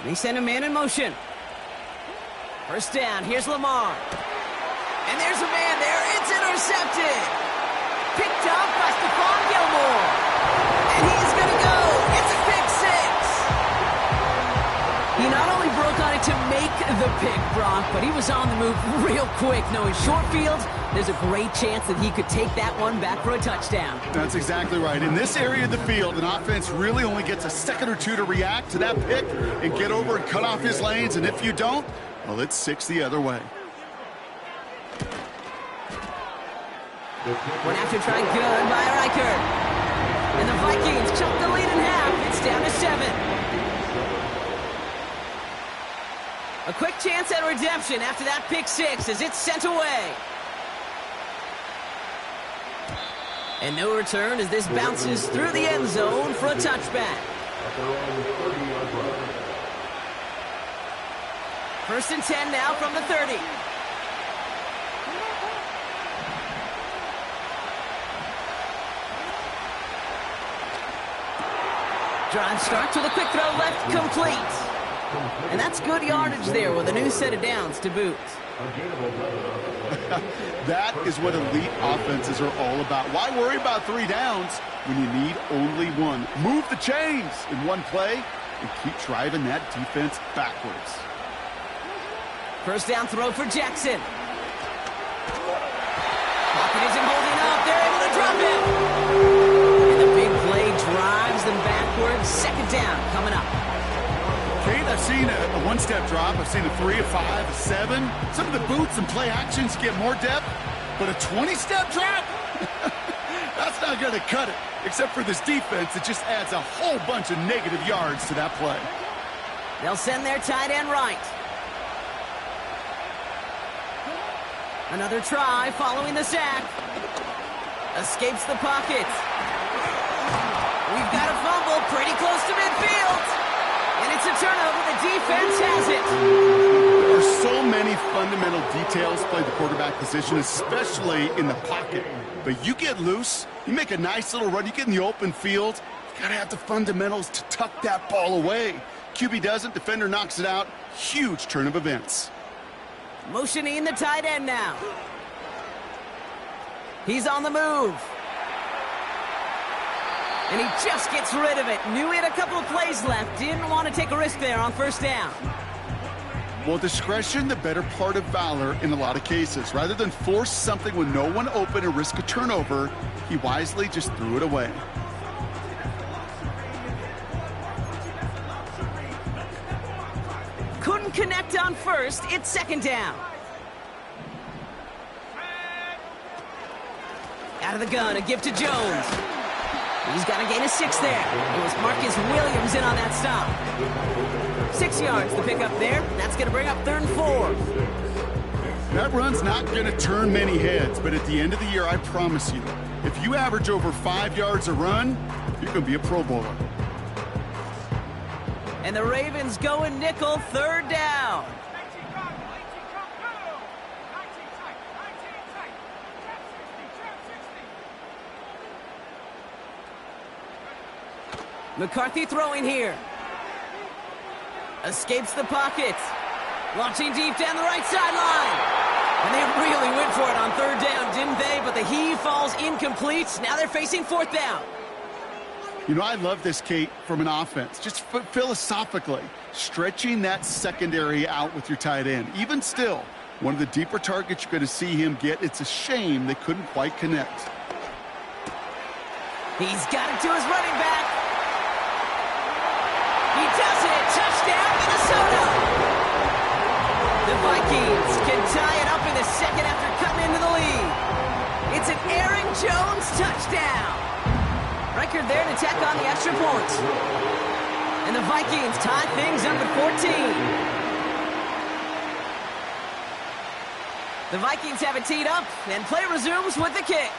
They send a man in motion. First down, here's Lamar. And there's a man there, it's intercepted. Picked up by Stephon Gilmore. And he's gonna go, it's a pick six. He not only broke on it to make the pick, Brock, but he was on the move real quick. Knowing short field, there's a great chance that he could take that one back for a touchdown. That's exactly right. In this area of the field, an offense really only gets a second or two to react to that pick and get over and cut off his lanes. And if you don't, well, it's 6 the other way. One after try good by Reichert. And the Vikings chunk the lead in half. It's down to 7. A quick chance at redemption after that pick six as it's sent away. And no return as this bounces through the end zone for a touchback. First and 10 now from the 30. Drive starts with a quick throw left, complete. And that's good yardage there with a new set of downs to boot. That is what elite offenses are all about. Why worry about 3 downs when you need only 1? Move the chains in one play and keep driving that defense backwards. First down throw for Jackson. Pocket isn't holding up. They're able to drop him. And the big play drives them backwards. Second down coming up. Kate, I've seen a one-step drop. I've seen a 3, a 5, a 7. Some of the boots and play actions get more depth, but a 20-step drop? That's not going to cut it, except for this defense. It just adds a whole bunch of negative yards to that play. They'll send their tight end right. Another try following the sack. Escapes the pocket. We've got a fumble pretty close to midfield. And it's a turnover. The defense has it. There are so many fundamental details playing the quarterback position, especially in the pocket. But you get loose, you make a nice little run, you get in the open field, you got to have the fundamentals to tuck that ball away. QB doesn't, defender knocks it out. Huge turn of events. Motioning the tight end now. He's on the move. And he just gets rid of it. Knew he had a couple of plays left. Didn't want to take a risk there on first down. Well, discretion, the better part of valor in a lot of cases. Rather than force something with no one open and risk a turnover, he wisely just threw it away. Couldn't connect on first. It's second down. Out of the gun, a gift to Jones. He's got to gain a 6 there. It was Marcus Williams in on that stop. 6 yards to pick up there. That's going to bring up 3rd and 4. That run's not going to turn many heads, but at the end of the year, I promise you, if you average over 5 yards a run, you're going to be a Pro Bowler. And the Ravens go in nickel, 3rd down. McCarthy throwing here. Escapes the pocket. Launching deep down the right sideline. And they really went for it on 3rd down, didn't they? But the heave falls incomplete. Now they're facing 4th down. You know, I love this, Kate, from an offense. Just philosophically, stretching that secondary out with your tight end. Even still, one of the deeper targets you're going to see him get. It's a shame they couldn't quite connect. He's got it to his running back. He does it. Touchdown, Minnesota. The Vikings can tie it up in the second after cutting into the lead. It's an Aaron Jones touchdown. Reichert there to tack on the extra point. And the Vikings tie things up at 14. The Vikings have it teed up, and play resumes with the kick.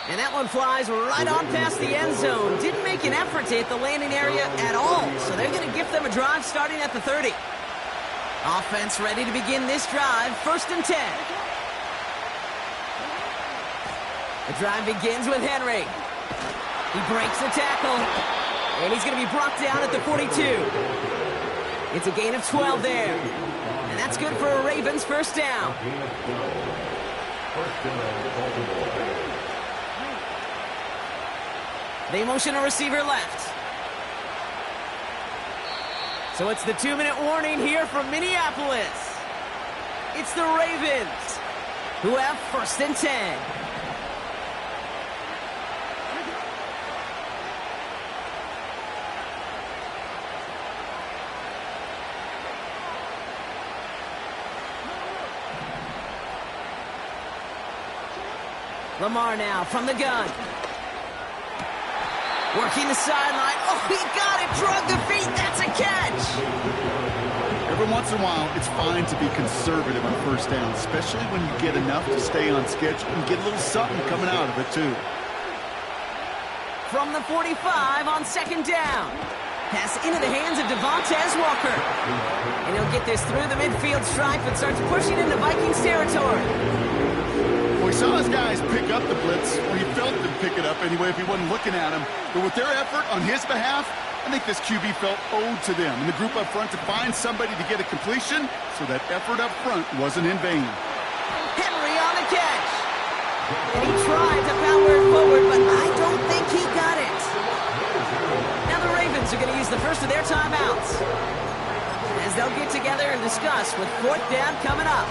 And that one flies right on past the end zone. Didn't make an effort to hit the landing area at all. So they're going to gift them a drive starting at the 30. Offense ready to begin this drive. 1st and 10. The drive begins with Henry. He breaks the tackle. And he's going to be brought down at the 42. It's a gain of 12 there. And that's good for a Ravens first down. They motion a receiver left. So it's the 2-minute warning here from Minneapolis. It's the Ravens who have first and 10. Lamar now from the gun. Working the sideline. Oh, he got it. Drug the feet. That's a catch. Every once in a while, it's fine to be conservative on first down, especially when you get enough to stay on schedule and get a little something coming out of it, too. From the 45 on second down. Pass into the hands of Devontae Walker. And he'll get this through the midfield stripe and starts pushing into Vikings territory. We saw his guys pick up the blitz, or he felt them pick it up anyway if he wasn't looking at him. But with their effort on his behalf, I think this QB felt owed to them and the group up front to find somebody to get a completion, so that effort up front wasn't in vain. Henry on the catch. And he tried to power it forward, but I don't think he got it. Now the Ravens are going to use the first of their timeouts, as they'll get together and discuss with fourth down coming up.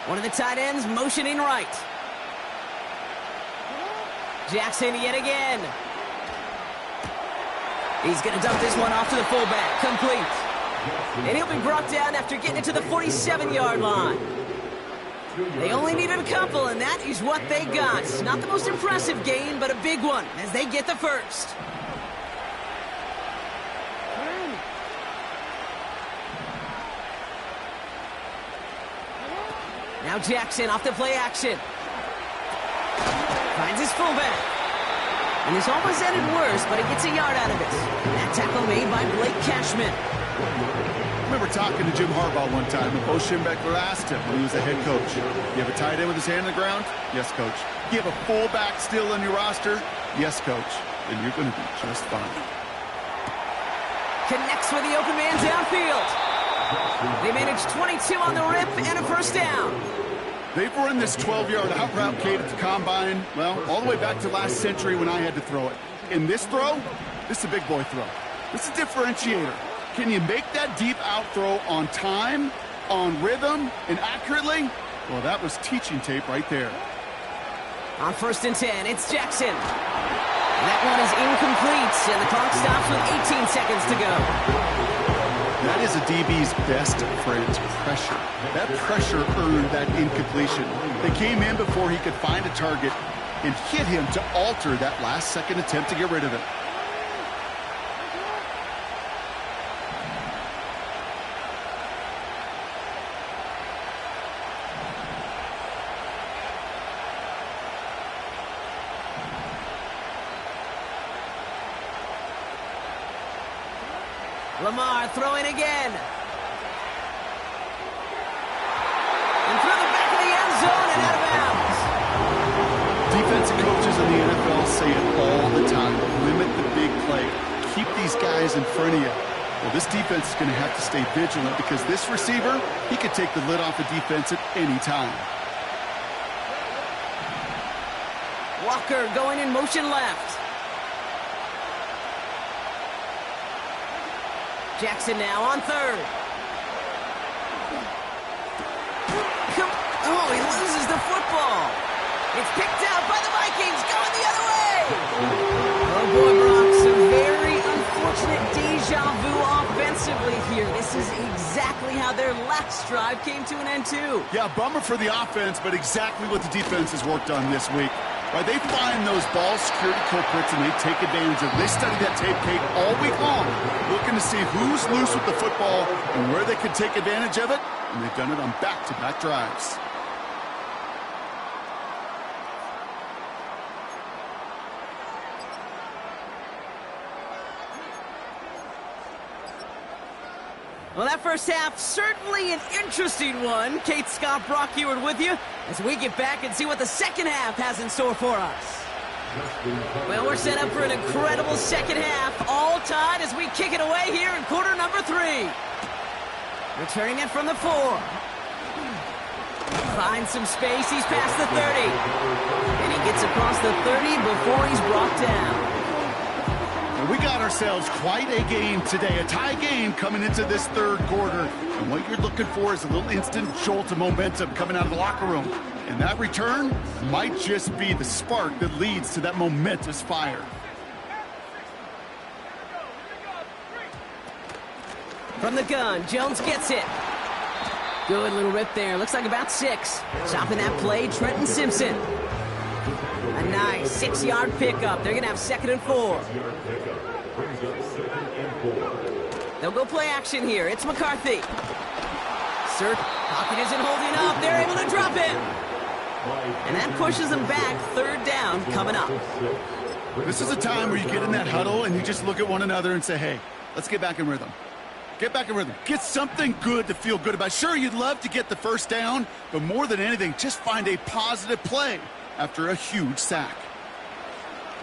One of the tight ends motioning right. Jackson yet again. He's going to dump this one off to the fullback. Complete. And he'll be brought down after getting it to the 47-yard line. They only needed a couple, and that is what they got. Not the most impressive gain, but a big one as they get the first. Now Jackson off the play action. Finds his fullback. And this almost ended worse, but he gets a yard out of it. That tackle made by Blake Cashman. I remember talking to Jim Harbaugh one time, and Bo Schembechler asked him when he was the head coach, you have a tight end with his hand on the ground? Yes, coach. You have a fullback still on your roster? Yes, coach. Then you're going to be just fine. Connects with the open man downfield. They managed 22 on the rip and a first down. They've run this 12-yard out route, Kate, at the combine, well, all the way back to last century when I had to throw it. In this throw, this is a big boy throw. This is a differentiator. Can you make that deep out throw on time, on rhythm, and accurately? Well, that was teaching tape right there. On first and 10, it's Jackson. That one is incomplete, and the clock stops with 18 seconds to go. That is a DB's best friend, pressure. That pressure earned that incompletion. They came in before he could find a target and hit him to alter that last-second attempt to get rid of it. Lamar throwing again. And through the back of the end zone and out of bounds. Defensive coaches in the NFL say it all the time. Limit the big play. Keep these guys in front of you. Well, this defense is going to have to stay vigilant because this receiver, he could take the lid off the defense at any time. Walker going in motion left. Jackson now on third. Oh, he loses the football. It's picked out by the Vikings, going the other way. Oh, boy, Brock, some very unfortunate deja vu offensively here. This is exactly how their last drive came to an end, too. Yeah, bummer for the offense, but exactly what the defense has worked on this week. Right, they find those ball security culprits and they take advantage of it. They study that tape, Kate, all week long, looking to see who's loose with the football and where they can take advantage of it, and they've done it on back-to-back drives. Well, that first half, certainly an interesting one. Kate, Scott, Brock Ewart with you as we get back and see what the second half has in store for us. Well, we're set up for an incredible second half, all tied as we kick it away here in quarter number 3. Returning it from the 4. Finds some space, he's past the 30. And he gets across the 30 before he's brought down. We got ourselves quite a game today, a tie game coming into this third quarter. And what you're looking for is a little instant jolt of momentum coming out of the locker room. And that return might just be the spark that leads to that momentous fire. From the gun, Jones gets it. Good little rip there. Looks like about 6. Stopping that play, Trenton Simpson. A nice 6-yard pickup. They're going to have 2nd and 4. They'll go play action here. It's McCarthy. Sir, pocket isn't holding up. They're able to drop him. And that pushes them back. 3rd down coming up. This is a time where you get in that huddle and you just look at one another and say, hey, let's get back in rhythm. Get back in rhythm. Get something good to feel good about. Sure, you'd love to get the first down, but more than anything, just find a positive play after a huge sack.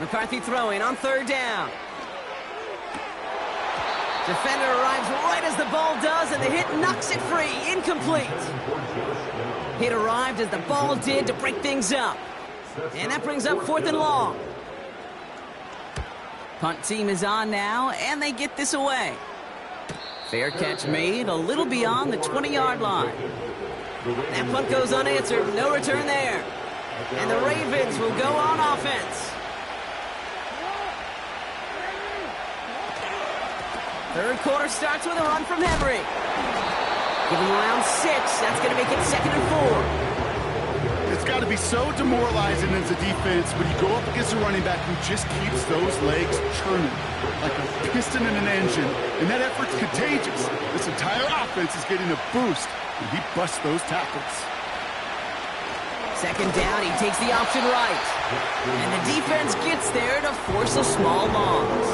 McCarthy throwing on 3rd down. Defender arrives right as the ball does, and the hit knocks it free. Incomplete. Hit arrived as the ball did to break things up. And that brings up 4th and long. Punt team is on now, and they get this away. Fair catch made a little beyond the 20-yard line. That punt goes unanswered. No return there. And the Ravens will go on offense. 3rd quarter starts with a run from Henry. Give him around 6. That's going to make it 2nd and 4. It's got to be so demoralizing as a defense when you go up against a running back who just keeps those legs churning like a piston in an engine. And that effort's contagious. This entire offense is getting a boost, and he busts those tackles. 2nd down, he takes the option right. And the defense gets there to force a small loss.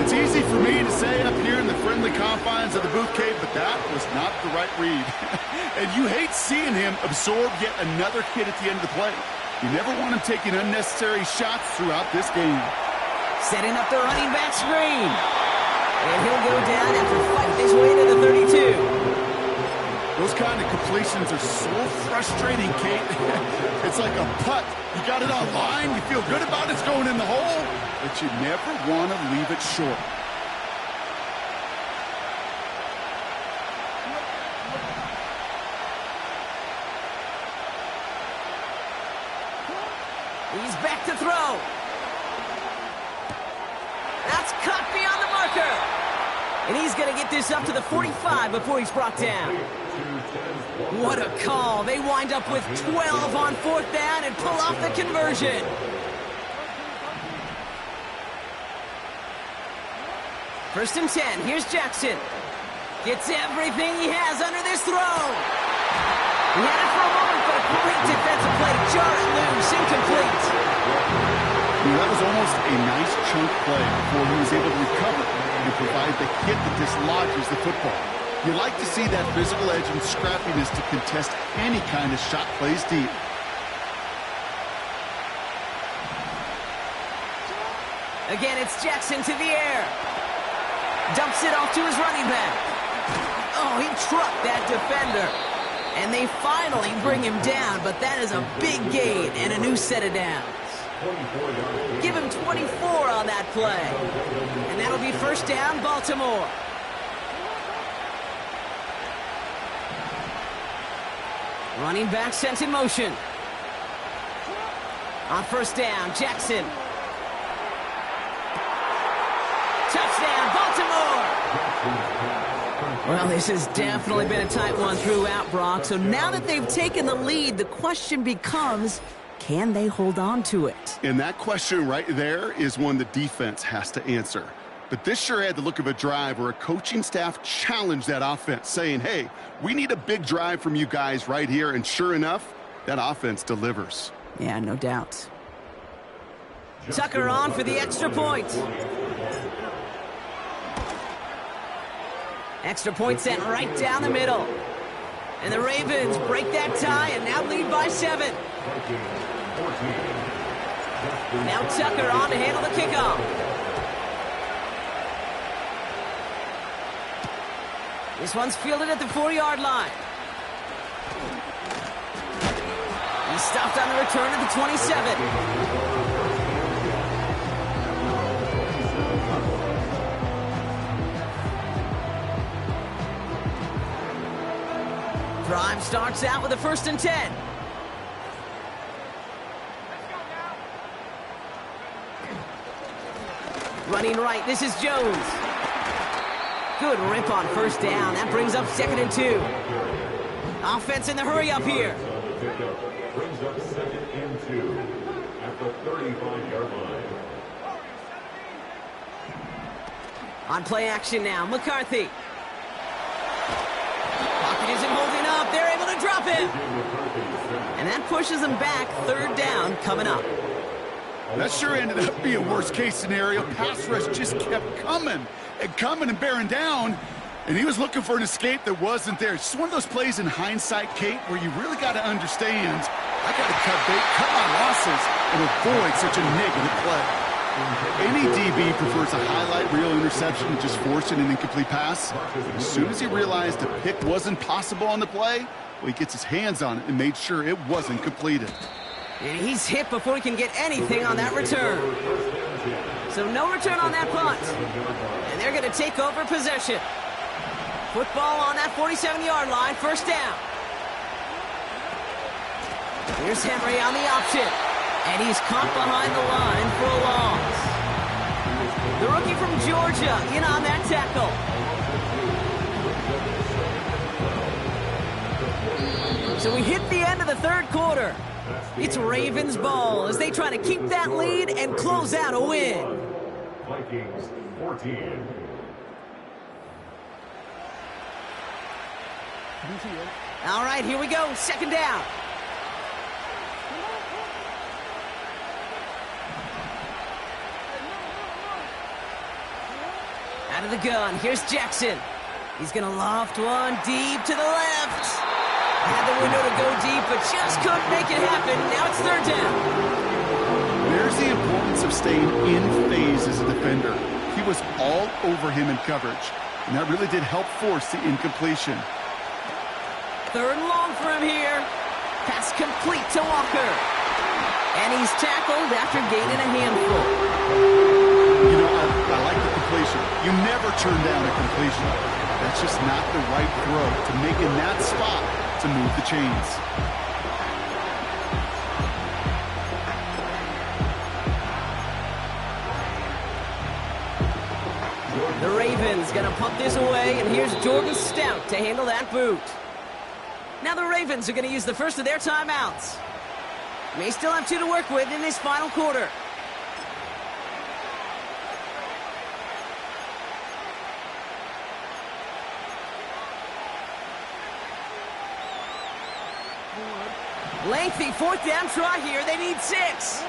It's easy for me to say up here in the friendly confines of the Booth Cave, but that was not the right read. And you hate seeing him absorb yet another hit at the end of the play. You never want him taking unnecessary shots throughout this game. Setting up the running back screen. And he'll go down after fighting his way to the 32. Those kind of completions are so frustrating, Kate. It's like a putt. You got it on line, you feel good about it's going in the hole, but you never want to leave it short. He's back to throw. That's caught beyond the marker. And he's going to get this up to the 45 before he's brought down. What a call. They wind up with 12 on 4th down and pull off the conversion. First and 10. Here's Jackson. Gets everything he has under this throw. He had it for a moment, but a great defensive play. Jar it loose. Incomplete. That was almost a nice chunk play before he was able to recover and provide the hit that dislodges the football. You like to see that physical edge and scrappiness to contest any kind of shot plays deep. Again, it's Jackson to the air. Dumps it off to his running back. Oh, he trucked that defender. And they finally bring him down, but that is a big gain and a new set of downs. Give him 24 on that play. And that'll be 1st down, Baltimore. Running back sent in motion. On 1st down, Jackson. Touchdown, Baltimore! Well, this has definitely been a tight one throughout, Brock. So now that they've taken the lead, the question becomes, can they hold on to it? And that question right there is one the defense has to answer. But this sure had the look of a drive where a coaching staff challenged that offense, saying, hey, we need a big drive from you guys right here. And sure enough, that offense delivers. Yeah, no doubt. Tucker on for the extra point. Extra point sent right down the middle. And the Ravens break that tie and now lead by 7. Now Tucker on to handle the kickoff. This one's fielded at the 4-yard line. He's stopped on the return at the 27. Drive starts out with a 1st and 10. Running right, this is Jones. Good rip on 1st down. That brings up 2nd and 2. Offense in the hurry up here. Brings up 2nd and 2 at the 35-yard line. On play action now, McCarthy. Pocket isn't holding up. They're able to drop him. And that pushes them back. 3rd down coming up. That sure ended up being worst-case scenario. Pass rush just kept coming and bearing down, and he was looking for an escape that wasn't there. It's just one of those plays in hindsight, Kate, where you really got to understand, I got to cut bait, cut my losses, and avoid such a negative play. Any DB prefers a highlight reel interception and just forcing an incomplete pass. As soon as he realized a pick wasn't possible on the play, well, he gets his hands on it and made sure it wasn't completed. And he's hit before he can get anything on that return. So no return on that punt. And they're going to take over possession. Football on that 47-yard line, 1st down. Here's Henry on the option. And he's caught behind the line for a loss. The rookie from Georgia in on that tackle. So we hit the end of the 3rd quarter. It's Ravens ball as they try to keep that lead and close out a win. Vikings 14. All right, here we go. 2nd down. Out of the gun, here's Jackson. He's going to loft one deep to the left. Had the window to go deep, but just couldn't make it happen. Now it's 3rd down. There's the importance of staying in phase as a defender. He was all over him in coverage, and that really did help force the incompletion. 3rd and long for him here. Pass complete to Walker. And he's tackled after gaining a handful. You know, I like the completion. You never turn down a completion. That's just not the right throw to make in that spot to move the chains. The Ravens going to punt this away, and here's Jordan Stout to handle that boot. Now the Ravens are going to use the first of their timeouts. May still have 2 to work with in this final quarter. Lengthy 4th down try here. They need 6.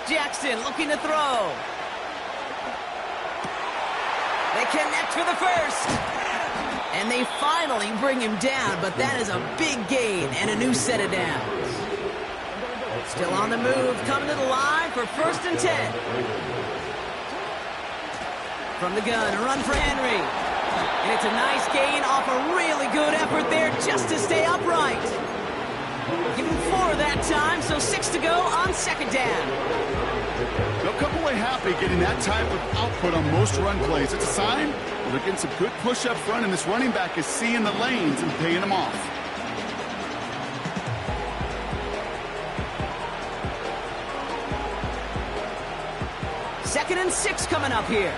Jackson looking to throw. They connect for the 1st. And they finally bring him down, but that is a big gain and a new set of downs. Still on the move, coming to the line for 1st and 10. From the gun, a run for Henry. And it's a nice gain off a really good effort there just to stay upright. Give him 4 that time, so 6 to go on 2nd down. They'll come away happy getting that type of output on most run plays. It's a sign they're getting some good push up front, and this running back is seeing the lanes and paying them off. Second and 6 coming up here.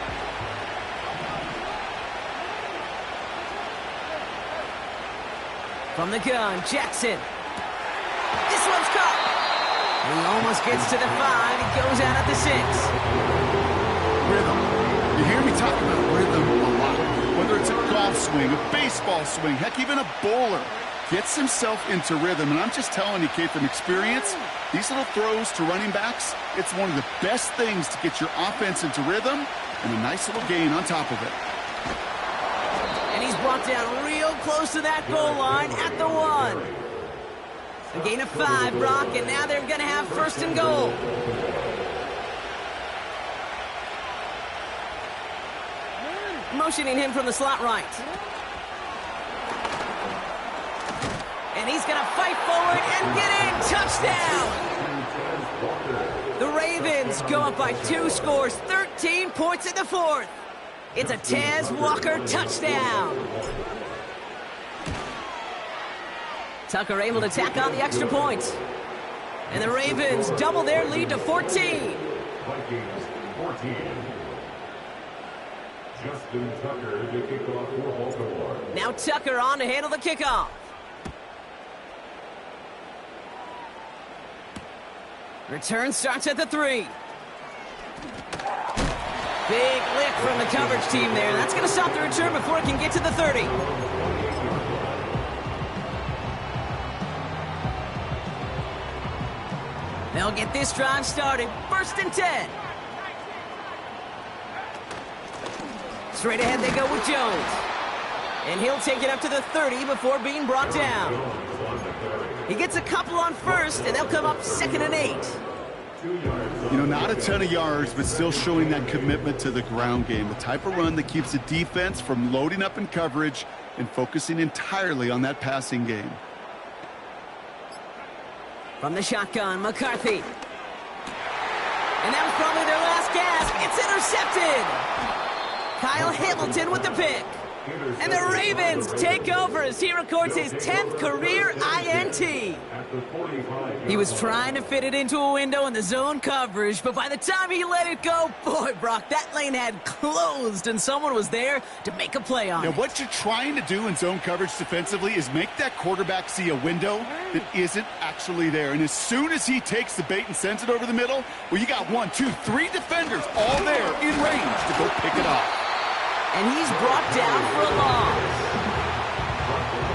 From the gun, Jackson. This one's caught. He almost gets to the 5. He goes out at the 6. Rhythm. You hear me talk about rhythm a lot. Whether it's a golf swing, a baseball swing, heck, even a bowler. Gets himself into rhythm. And I'm just telling you, Kate, from experience, these little throws to running backs, it's one of the best things to get your offense into rhythm and a nice little gain on top of it. And he's brought down real close to that goal line at the 1. A gain of 5, Brock, and now they're going to have first and goal. Motioning him from the slot right. And he's going to fight forward and get in. Touchdown! The Ravens go up by 2 scores, 13 points in the 4th. It's a Tez Walker touchdown. Tucker able to tack on the extra point. And the Ravens double their lead to 14. Vikings 14. Justin Tucker to kick off for Baltimore. Now Tucker on to handle the kickoff. Return starts at the 3. Big lift from the coverage team there. That's going to stop the return before it can get to the 30. They'll get this drive started. First and 10. Straight ahead they go with Jones. And he'll take it up to the 30 before being brought down. He gets a couple on first, and they'll come up 2nd and 8. You know, not a ton of yards, but still showing that commitment to the ground game. The type of run that keeps the defense from loading up in coverage and focusing entirely on that passing game. From the shotgun, McCarthy. And that was probably their last gasp. It's intercepted. Kyle Hamilton with the pick. And the Ravens take over as he records his 10th career INT. He was trying to fit it into a window in the zone coverage, but by the time he let it go, boy, Brock, that lane had closed and someone was there to make a play on it. Now, what you're trying to do in zone coverage defensively is make that quarterback see a window that isn't actually there. And as soon as he takes the bait and sends it over the middle, well, you got 1, 2, 3 defenders all there in range to go pick it up. And he's brought down for a loss.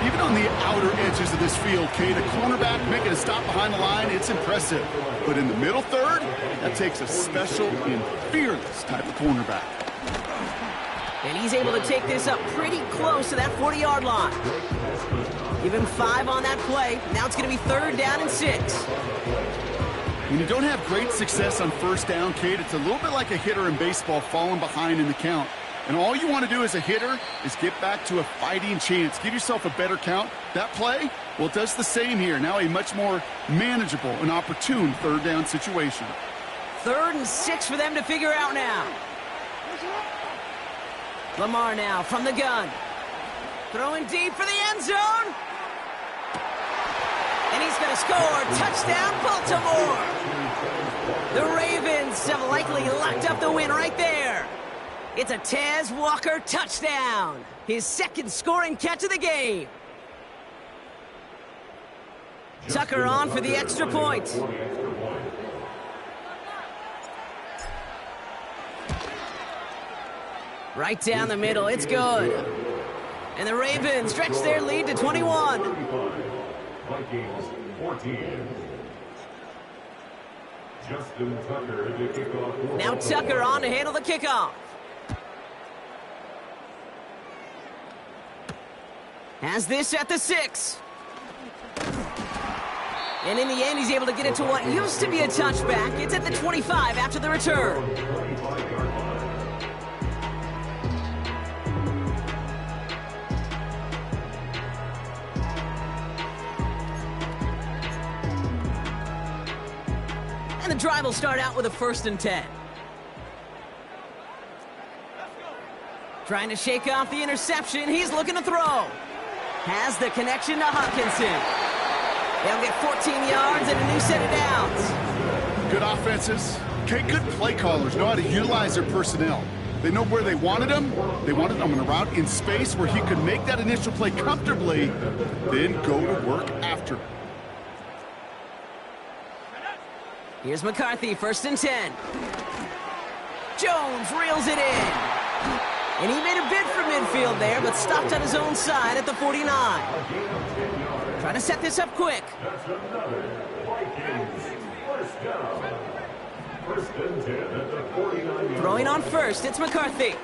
Even on the outer edges of this field, Kate, a cornerback making a stop behind the line, it's impressive. But in the middle third, that takes a special and fearless type of cornerback. And he's able to take this up pretty close to that 40-yard line. Give him 5 on that play. Now it's going to be 3rd down and 6. When you don't have great success on first down, Kate, it's a little bit like a hitter in baseball falling behind in the count. And all you want to do as a hitter is get back to a fighting chance. Give yourself a better count. That play, well, it does the same here. Now a much more manageable and opportune 3rd down situation. 3rd and 6 for them to figure out now. Lamar now from the gun. Throwing deep for the end zone. And he's going to score. Touchdown, Baltimore. The Ravens have likely locked up the win right there. It's a Tez Walker touchdown. His 2nd scoring catch of the game. Tucker on for the extra point. Right down the middle. It's good. And the Ravens stretch their lead to 21. Vikings 14. Justin Tucker to kick off. Now Tucker on to handle the kickoff. Has this at the 6. And in the end, he's able to get it to what used to be a touchback. It's at the 25 after the return. And the drive will start out with a 1st and 10. Trying to shake off the interception. He's looking to throw. Has the connection to Hutchinson. They'll get 14 yards and a new set of downs. Good offenses. Okay, good play callers know how to utilize their personnel. They know where they wanted him. They wanted him on a route in space where he could make that initial play comfortably, then go to work after. Here's McCarthy, 1st and 10. Jones reels it in. And he made a bid for midfield there, but stopped on his own side at the 49. Trying to set this up quick. That's another Vikings first down. 1st and 10 at the 49. Throwing on first, it's McCarthy.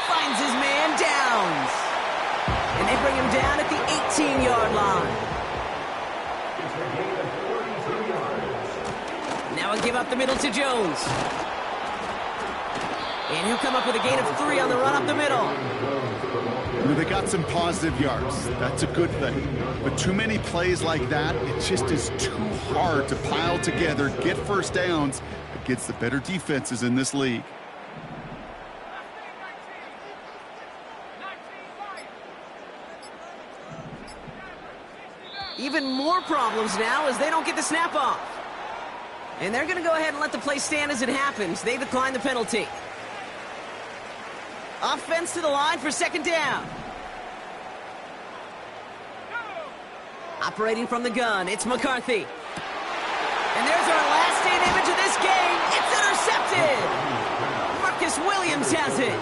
Finds his man, Downs. And they bring him down at the 18-yard line. It's a gain of 32 yards. Now a give up the middle to Jones. And he'll come up with a gain of 3 on the run up the middle. They got some positive yards. That's a good thing. But too many plays like that, it just is too hard to pile together, get first downs against the better defenses in this league. Even more problems now as they don't get the snap off. And they're going to go ahead and let the play stand as it happens. They decline the penalty. Offense to the line for 2nd down. Operating from the gun, it's McCarthy. And there's our last-in image of this game. It's intercepted. Marcus Williams has it.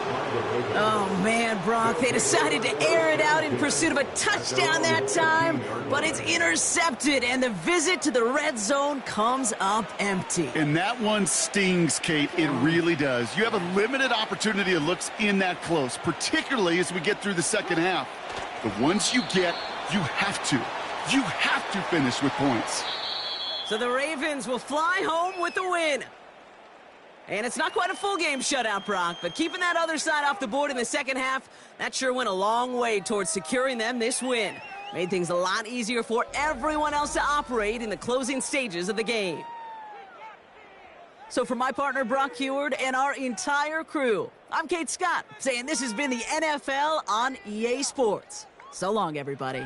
Oh, man, Brock, they decided to air it out in pursuit of a touchdown that time, but it's intercepted, and the visit to the red zone comes up empty. And that one stings, Kate. It really does. You have a limited opportunity of looks in that close, particularly as we get through the second half. The ones you get, you have to. You have to finish with points. So the Ravens will fly home with the win. And it's not quite a full game shutout, Brock, but keeping that other side off the board in the second half, that sure went a long way towards securing them this win. Made things a lot easier for everyone else to operate in the closing stages of the game. So for my partner, Brock Heward, and our entire crew, I'm Kate Scott, saying this has been the NFL on EA Sports. So long, everybody.